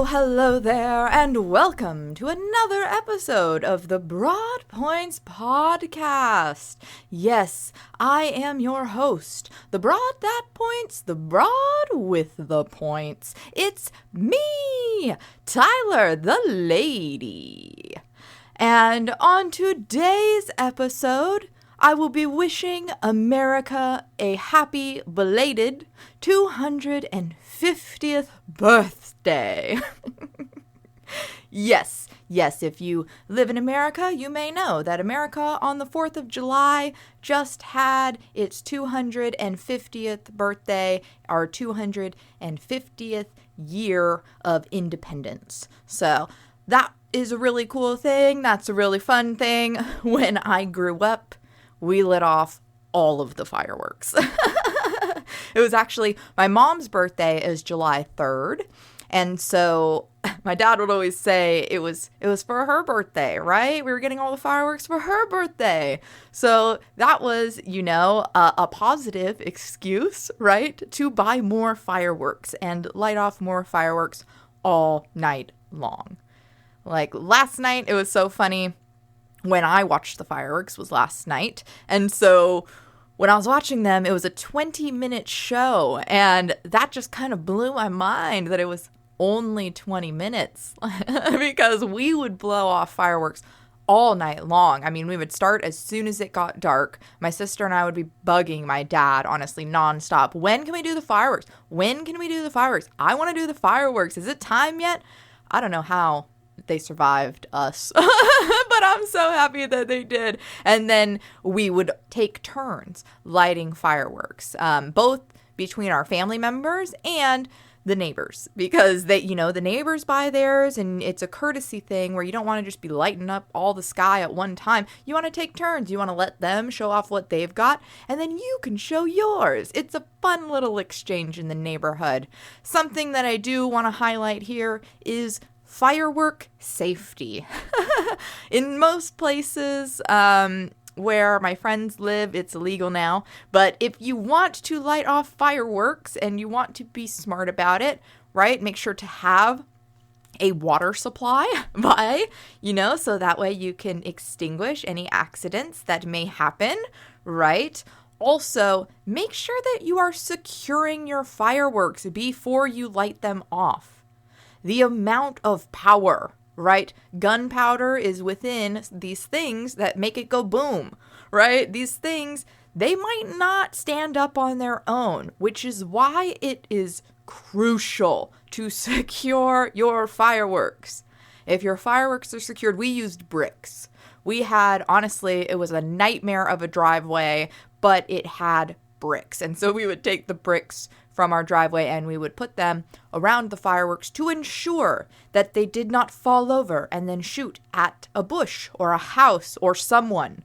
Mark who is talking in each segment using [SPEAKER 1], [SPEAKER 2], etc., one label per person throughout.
[SPEAKER 1] Hello there, and welcome to another episode of the Broad Points Podcast. Yes, I am your host, the broad that points, the broad with the points. It's me, Tyler the Lady. And on today's episode, I will be wishing America a happy belated 250th birthday. Yes, if you live in America, you may know that America on the 4th of July just had its 250th birthday, our 250th year of independence. So that is a really cool thing. That's a really fun thing. When I grew up, we lit off all of the fireworks. It was actually, my mom's birthday is July 3rd. And so my dad would always say it was for her birthday, right? We were getting all the fireworks for her birthday. So that was, a positive excuse, right? To buy more fireworks and light off more fireworks all night long. Like last night, it was so funny. When I watched the fireworks was last night. And so when I was watching them, it was a 20-minute show. And that just kind of blew my mind that it was only 20 minutes because we would blow off fireworks all night long. I mean, we would start as soon as it got dark. My sister and I would be bugging my dad, honestly, nonstop. When can we do the fireworks? When can we do the fireworks? I want to do the fireworks. Is it time yet? I don't know how they survived us, but I'm so happy that they did. And then we would take turns lighting fireworks, both between our family members and the neighbors, because they, the neighbors buy theirs, and it's a courtesy thing where you don't want to just be lighting up all the sky at one time. You want to take turns. You want to let them show off what they've got, and then you can show yours. It's a fun little exchange in the neighborhood. Something that I do want to highlight here is firework safety. In most places where my friends live, it's illegal now. But if you want to light off fireworks and you want to be smart about it, right, make sure to have a water supply by, so that way you can extinguish any accidents that may happen, right? Also, make sure that you are securing your fireworks before you light them off. The amount of power, right? Gunpowder is within these things that make it go boom, right? These things, they might not stand up on their own, which is why it is crucial to secure your fireworks. If your fireworks are secured, we used bricks. We had, honestly, it was a nightmare of a driveway, but it had bricks. And so we would take the bricks from our driveway and we would put them around the fireworks to ensure that they did not fall over and then shoot at a bush or a house or someone.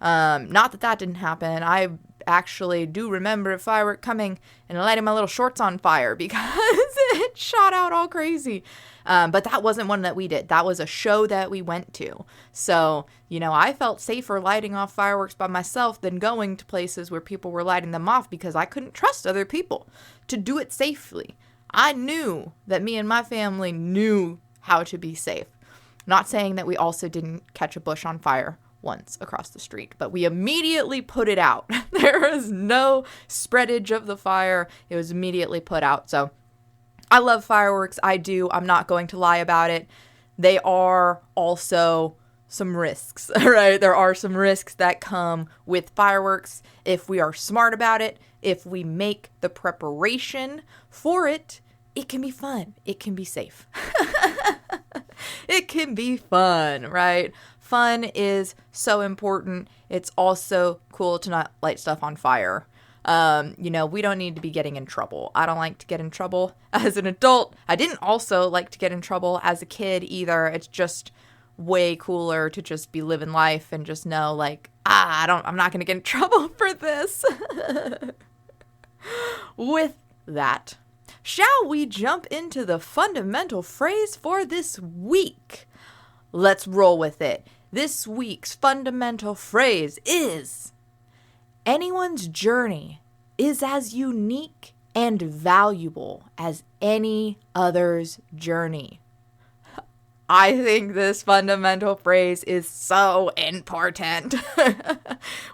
[SPEAKER 1] Not that that didn't happen. I actually do remember a firework coming and lighting my little shorts on fire because it shot out all crazy. But that wasn't one that we did. That was a show that we went to. So, I felt safer lighting off fireworks by myself than going to places where people were lighting them off because I couldn't trust other people to do it safely. I knew that me and my family knew how to be safe. Not saying that we also didn't catch a bush on fire once across the street, but we immediately put it out. There was no spreadage of the fire. It was immediately put out. So I love fireworks. I do. I'm not going to lie about it. They are also some risks, right? There are some risks that come with fireworks. If we are smart about it, if we make the preparation for it, it can be fun. It can be safe. It can be fun, right? Fun is so important. It's also cool to not light stuff on fire. We don't need to be getting in trouble. I don't like to get in trouble as an adult. I didn't also like to get in trouble as a kid either. It's just way cooler to just be living life and just know I'm not going to get in trouble for this. with that, shall we jump into the fundamental phrase for this week? Let's roll with it. This week's fundamental phrase is: anyone's journey is as unique and valuable as any other's journey. I think this fundamental phrase is so important.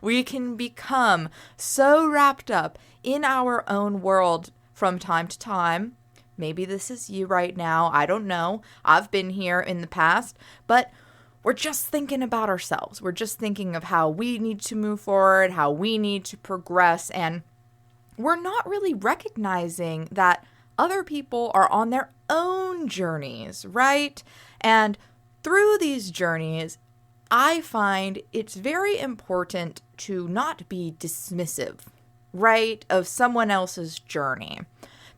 [SPEAKER 1] We can become so wrapped up in our own world from time to time. Maybe this is you right now. I don't know. I've been here in the past, but we're just thinking about ourselves. We're just thinking of how we need to move forward, how we need to progress, and we're not really recognizing that other people are on their own journeys, right? And through these journeys, I find it's very important to not be dismissive, right, of someone else's journey.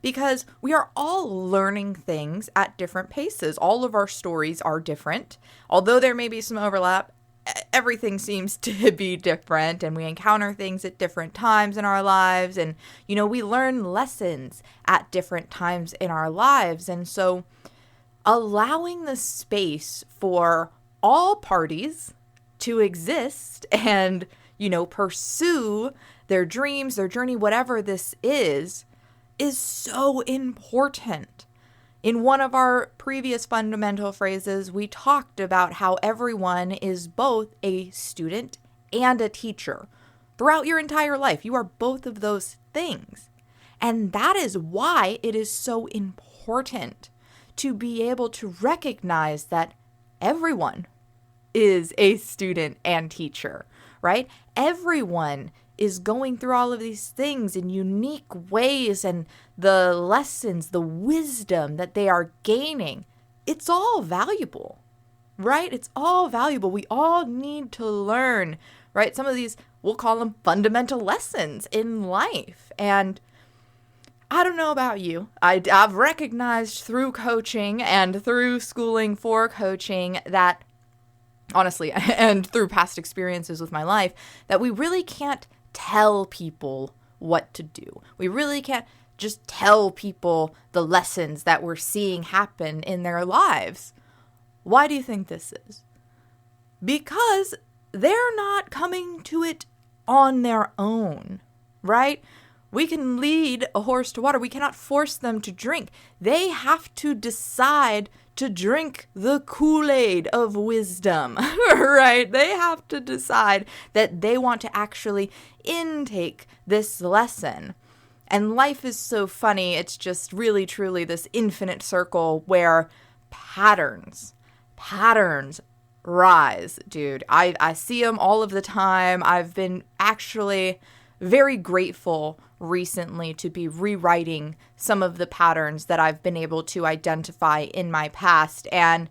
[SPEAKER 1] Because we are all learning things at different paces. All of our stories are different. Although there may be some overlap, everything seems to be different, and we encounter things at different times in our lives. And, we learn lessons at different times in our lives. And so allowing the space for all parties to exist and, pursue their dreams, their journey, whatever this is so important. In one of our previous fundamental phrases, we talked about how everyone is both a student and a teacher. Throughout your entire life, you are both of those things. And that is why it is so important to be able to recognize that everyone is a student and teacher, right? Everyone is going through all of these things in unique ways, and the lessons, the wisdom that they are gaining, it's all valuable, right? It's all valuable. We all need to learn, right? Some of these, we'll call them fundamental lessons in life. And I don't know about you. I've recognized through coaching and through schooling for coaching that, honestly, and through past experiences with my life, that we really can't tell people what to do. We really can't just tell people the lessons that we're seeing happen in their lives. Why do you think this is? Because they're not coming to it on their own, right? We can lead a horse to water. We cannot force them to drink. They have to decide to drink the Kool-Aid of wisdom, right? They have to decide that they want to actually intake this lesson. And life is so funny. It's just really, truly this infinite circle where patterns rise, dude. I see them all of the time. I've been actually very grateful recently to be rewriting some of the patterns that I've been able to identify in my past. And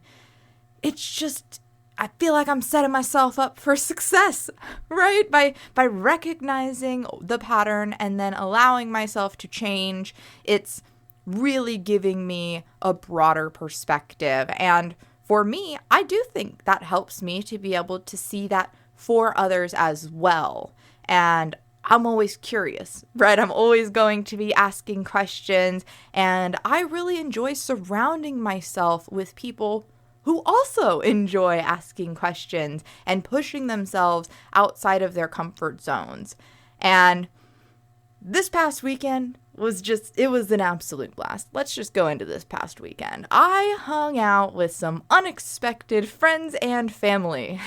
[SPEAKER 1] it's just, I feel like I'm setting myself up for success, right? By recognizing the pattern and then allowing myself to change, it's really giving me a broader perspective. And for me, I do think that helps me to be able to see that for others as well. And I'm always curious, right? I'm always going to be asking questions, and I really enjoy surrounding myself with people who also enjoy asking questions and pushing themselves outside of their comfort zones. And this past weekend it was an absolute blast. Let's just go into this past weekend. I hung out with some unexpected friends and family.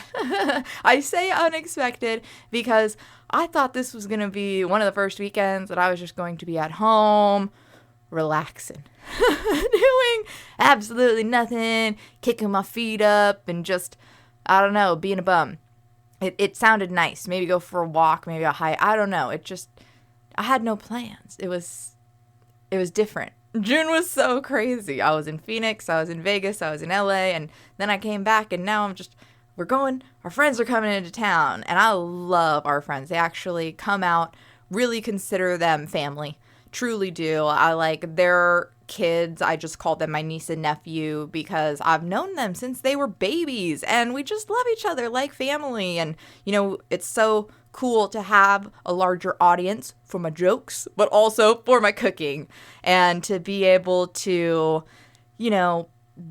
[SPEAKER 1] I say unexpected because I thought this was going to be one of the first weekends that I was just going to be at home, relaxing, doing absolutely nothing, kicking my feet up and just, I don't know, being a bum. It sounded nice. Maybe go for a walk, maybe a hike. I don't know. I had no plans. It was different. June was so crazy. I was in Phoenix, I was in Vegas, I was in LA, and then I came back, and now our friends are coming into town, and I love our friends. They actually come out, really consider them family. Truly do. I like their kids. I just call them my niece and nephew because I've known them since they were babies, and we just love each other like family. And, it's so cool to have a larger audience for my jokes, but also for my cooking, and to be able to,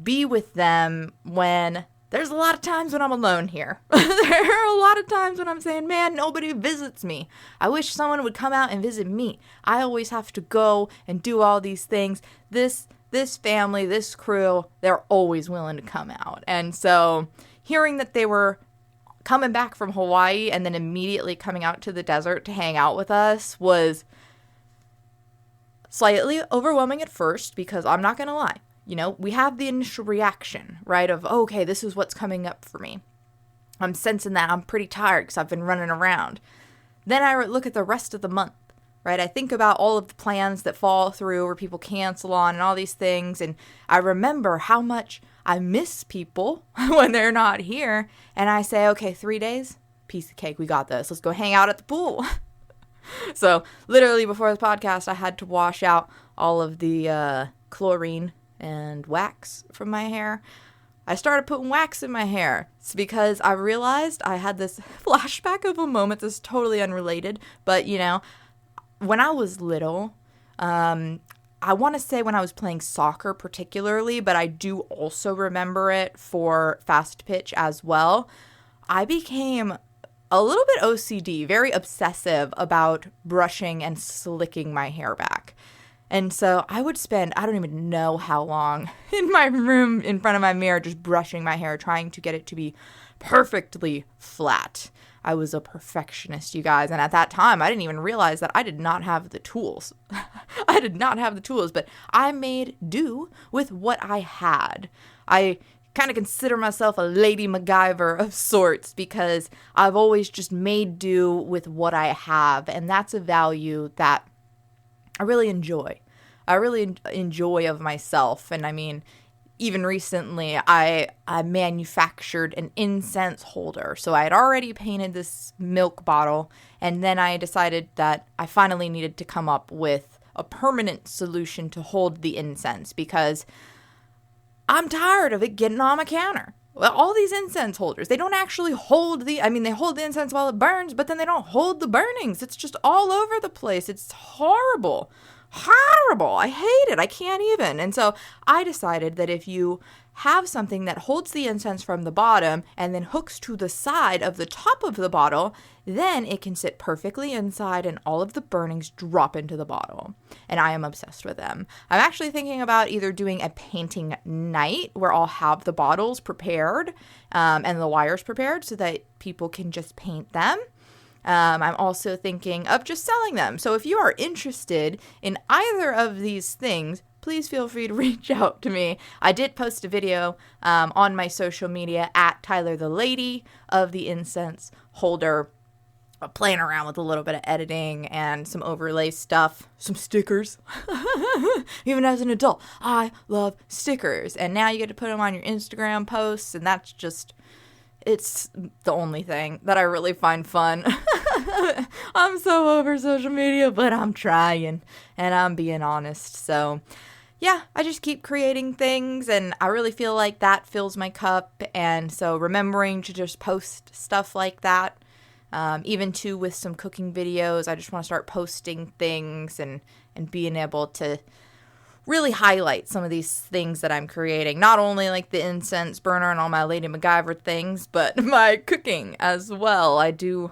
[SPEAKER 1] be with them when there's a lot of times when I'm alone here. There are a lot of times when I'm saying, man, nobody visits me. I wish someone would come out and visit me. I always have to go and do all these things. This family, this crew, they're always willing to come out. And so hearing that they were coming back from Hawaii and then immediately coming out to the desert to hang out with us was slightly overwhelming at first, because I'm not going to lie. We have the initial reaction, right, of, okay, this is what's coming up for me. I'm sensing that I'm pretty tired because I've been running around. Then I look at the rest of the month, right? I think about all of the plans that fall through or people cancel on and all these things, and I remember how much I miss people when they're not here, and I say, okay, 3 days, piece of cake, we got this. Let's go hang out at the pool. So literally before the podcast, I had to wash out all of the chlorine and wax from my hair. I started putting wax in my hair. It's because I realized I had this flashback of a moment that's totally unrelated. But, when I was little, I want to say when I was playing soccer particularly, but I do also remember it for fast pitch as well. I became a little bit OCD, very obsessive about brushing and slicking my hair back. And so I would spend, I don't even know how long, in my room in front of my mirror just brushing my hair, trying to get it to be perfectly flat. I was a perfectionist, you guys. And at that time, I didn't even realize that I did not have the tools. I did not have the tools, but I made do with what I had. I kind of consider myself a Lady MacGyver of sorts, because I've always just made do with what I have. And that's a value that I really enjoy. I really enjoy of myself. And I mean, even recently, I manufactured an incense holder. So I had already painted this milk bottle, and then I decided that I finally needed to come up with a permanent solution to hold the incense, because I'm tired of it getting on my counter. Well, all these incense holders, they don't actually hold they hold the incense while it burns, but then they don't hold the burnings. It's just all over the place. It's horrible. Horrible. I hate it. I can't even. And so I decided that if you have something that holds the incense from the bottom and then hooks to the side of the top of the bottle, then it can sit perfectly inside and all of the burnings drop into the bottle. And I am obsessed with them. I'm actually thinking about either doing a painting night where I'll have the bottles prepared and the wires prepared so that people can just paint them. I'm also thinking of just selling them. So if you are interested in either of these things, please feel free to reach out to me. I did post a video on my social media at Tyler the Lady of the incense holder, playing around with a little bit of editing and some overlay stuff, some stickers. Even as an adult, I love stickers. And now you get to put them on your Instagram posts, and that's just... it's the only thing that I really find fun. I'm so over social media, but I'm trying, and I'm being honest. So, yeah, I just keep creating things, and I really feel like that fills my cup. And so remembering to just post stuff like that, even too with some cooking videos, I just want to start posting things and being able to really highlight some of these things that I'm creating. Not only like the incense burner and all my Lady MacGyver things, but my cooking as well. I do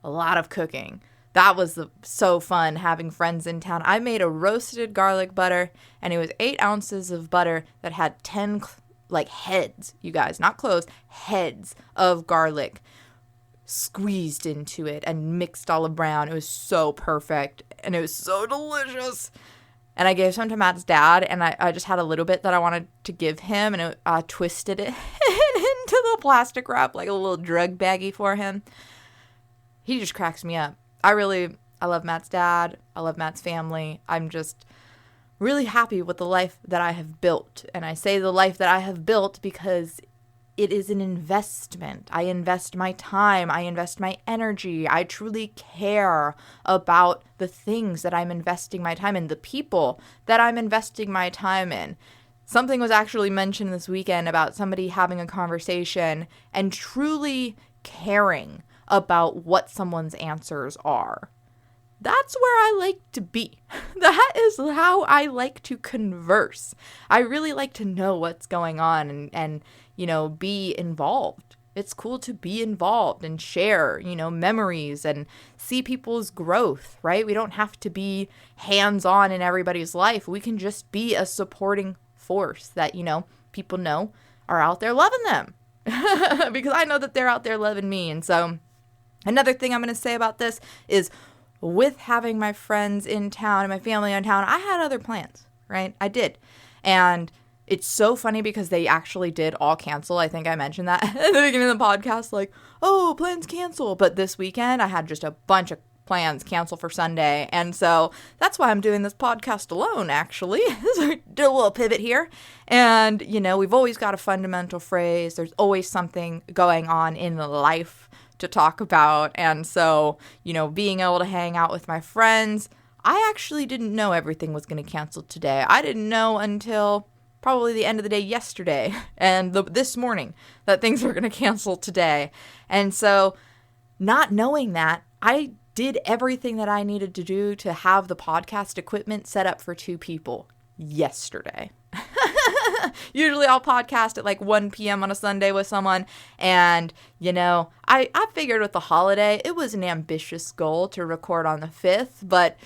[SPEAKER 1] a lot of cooking. That was so fun having friends in town. I made a roasted garlic butter, and it was 8 ounces of butter that had 10 heads, you guys, not cloves, heads of garlic squeezed into it and mixed all brown. It was so perfect, and it was so delicious. And I gave some to Matt's dad, and I just had a little bit that I wanted to give him, and I twisted it into the plastic wrap like a little drug baggie for him. He just cracks me up. I love Matt's dad. I love Matt's family. I'm just really happy with the life that I have built. And I say the life that I have built because it is an investment. I invest my time. I invest my energy. I truly care about the things that I'm investing my time in, the people that I'm investing my time in. Something was actually mentioned this weekend about somebody having a conversation and truly caring about what someone's answers are. That's where I like to be. That is how I like to converse. I really like to know what's going on and be involved. It's cool to be involved and share, memories and see people's growth, right? We don't have to be hands-on in everybody's life. We can just be a supporting force that, people know are out there loving them. Because I know that they're out there loving me. And so another thing I'm going to say about this is, with having my friends in town and my family in town, I had other plans, right? I did. And it's so funny because they actually did all cancel. I think I mentioned that at the beginning of the podcast, like, oh, plans cancel. But this weekend, I had just a bunch of plans cancel for Sunday. And so that's why I'm doing this podcast alone, actually. So did a little pivot here. And, we've always got a fundamental phrase. There's always something going on in life to talk about. And so, being able to hang out with my friends, I actually didn't know everything was going to cancel today. I didn't know until probably the end of the day yesterday and this morning that things were going to cancel today. And so not knowing that, I did everything that I needed to do to have the podcast equipment set up for 2 people yesterday. Usually I'll podcast at like 1 p.m. on a Sunday with someone. And, I figured with the holiday, it was an ambitious goal to record on the 5th. But,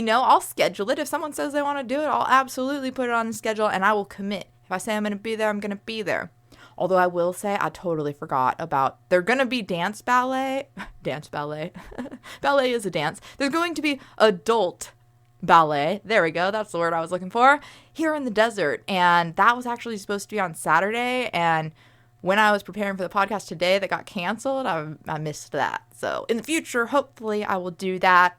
[SPEAKER 1] I'll schedule it. If someone says they want to do it, I'll absolutely put it on the schedule and I will commit. If I say I'm going to be there, I'm going to be there. Although I will say I totally forgot about, they're going to be ballet. Ballet is a dance. There's going to be adult ballet. There we go. That's the word I was looking for. Here in the desert. And that was actually supposed to be on Saturday. And when I was preparing for the podcast today that got canceled, I missed that. So in the future, hopefully I will do that.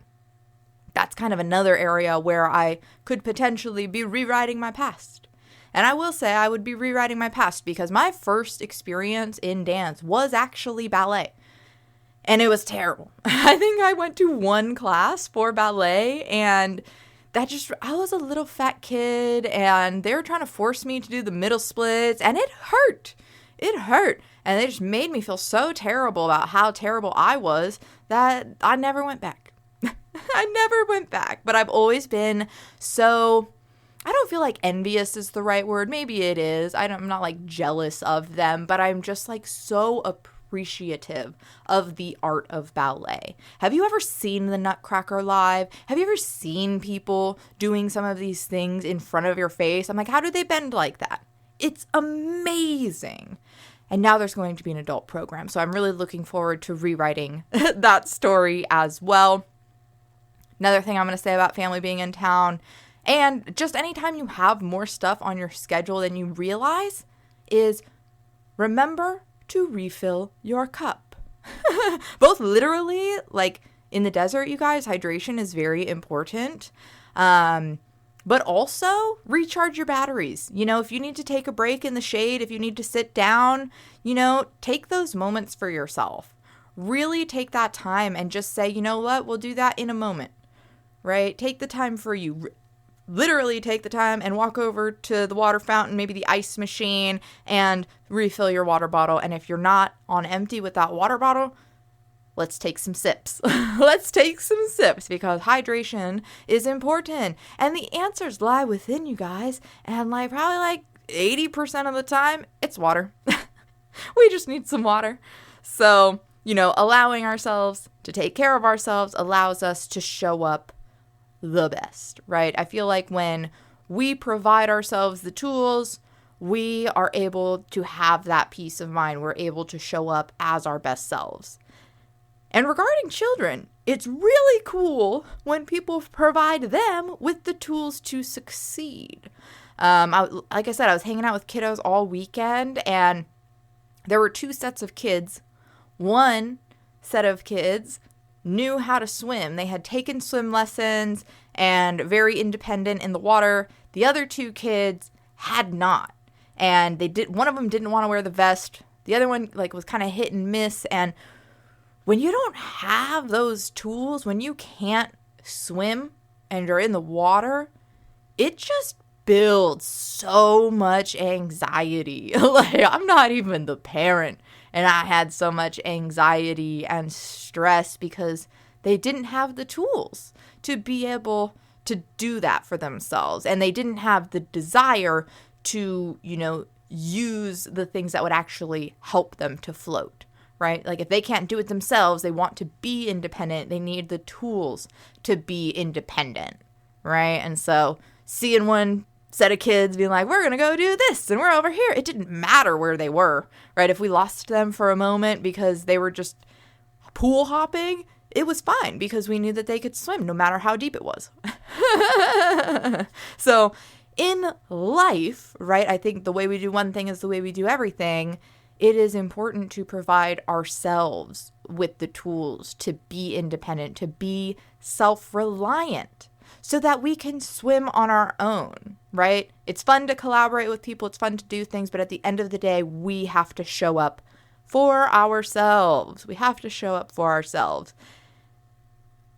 [SPEAKER 1] That's kind of another area where I could potentially be rewriting my past. And I will say I would be rewriting my past because my first experience in dance was actually ballet. And it was terrible. I think I went to 1 class for ballet and I was a little fat kid and they were trying to force me to do the middle splits and it hurt. It hurt. And they just made me feel so terrible about how terrible I was that I never went back. I never went back. But I've always been so, I don't feel like envious is the right word. Maybe it is. I'm not like jealous of them, but I'm just like so appreciative of the art of ballet. Have you ever seen the Nutcracker live? Have you ever seen people doing some of these things in front of your face? I'm like, how do they bend like that? It's amazing. And now there's going to be an adult program. So I'm really looking forward to rewriting that story as well. Another thing I'm going to say about family being in town, and just anytime you have more stuff on your schedule than you realize, is remember to refill your cup. Both literally, like in the desert, you guys, hydration is very important. But also recharge your batteries. If you need to take a break in the shade, if you need to sit down, take those moments for yourself. Really take that time and just say, you know what, we'll do that in a moment, right? Take the time for you. Literally take the time and walk over to the water fountain, maybe the ice machine, and refill your water bottle. And if you're not on empty with that water bottle, let's take some sips. Let's take some sips because hydration is important. And the answers lie within you guys. And probably 80% of the time, it's water. We just need some water. So, allowing ourselves to take care of ourselves allows us to show up the best, right? I feel like when we provide ourselves the tools, we are able to have that peace of mind. We're able to show up as our best selves. And regarding children, it's really cool when people provide them with the tools to succeed. Like I said, I was hanging out with kiddos all weekend, and there were 2 sets of kids. One set of kids knew how to swim. They had taken swim lessons and very independent in the water. The other 2 kids had not. And one of them didn't want to wear the vest. The other one was kind of hit and miss. And when you don't have those tools, when you can't swim and you're in the water, it just builds so much anxiety. I'm not even the parent, And I had so much anxiety and stress because they didn't have the tools to be able to do that for themselves. And they didn't have the desire to, use the things that would actually help them to float, right? Like if they can't do it themselves, they want to be independent. They need the tools to be independent, right? And so seeing one set of kids being like, we're going to go do this and we're over here. It didn't matter where they were, right? If we lost them for a moment because they were just pool hopping, it was fine because we knew that they could swim no matter how deep it was. So in life, right, I think the way we do one thing is the way we do everything. It is important to provide ourselves with the tools to be independent, to be self-reliant, so that we can swim on our own, right? It's fun to collaborate with people. It's fun to do things. But at the end of the day, we have to show up for ourselves. We have to show up for ourselves.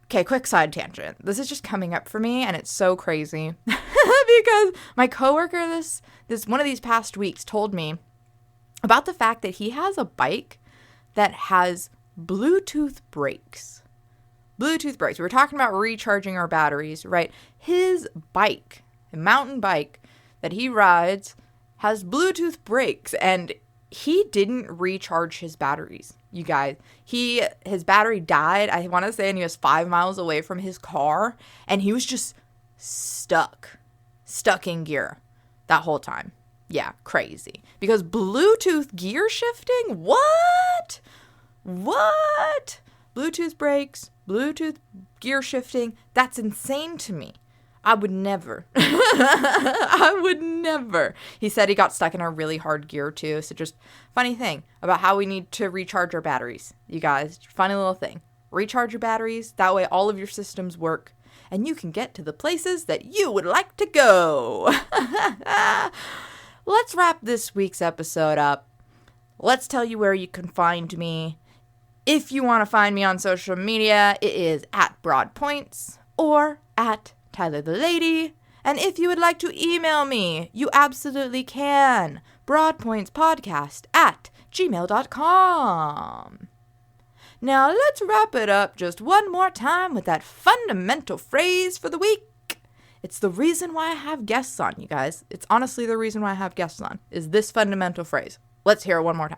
[SPEAKER 1] Okay, quick side tangent. This is just coming up for me, and it's so crazy because my coworker this one of these past weeks told me about the fact that he has a bike that has Bluetooth brakes. Bluetooth brakes. We were talking about recharging our batteries, right? His bike, a mountain bike that he rides, has Bluetooth brakes, and he didn't recharge his batteries, you guys. His battery died, I want to say, and he was 5 miles away from his car, and he was just stuck in gear that whole time. Yeah, crazy. Because Bluetooth gear shifting? What? Bluetooth brakes, Bluetooth gear shifting, that's insane to me. I would never. I would never. He said he got stuck in a really hard gear too. So just funny thing about how we need to recharge our batteries. You guys, funny little thing. Recharge your batteries. That way all of your systems work and you can get to the places that you would like to go. Let's wrap this week's episode up. Let's tell you where you can find me. If you want to find me on social media, it is at Broadpoints or at Tyler the Lady. And if you would like to email me, you absolutely can. broadpointspodcast@gmail.com. Now let's wrap it up just one more time with that fundamental phrase for the week. It's the reason why I have guests on, you guys. It's honestly the reason why I have guests on, is this fundamental phrase. Let's hear it one more time.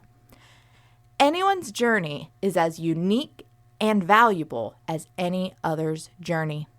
[SPEAKER 1] Anyone's journey is as unique and valuable as any other's journey.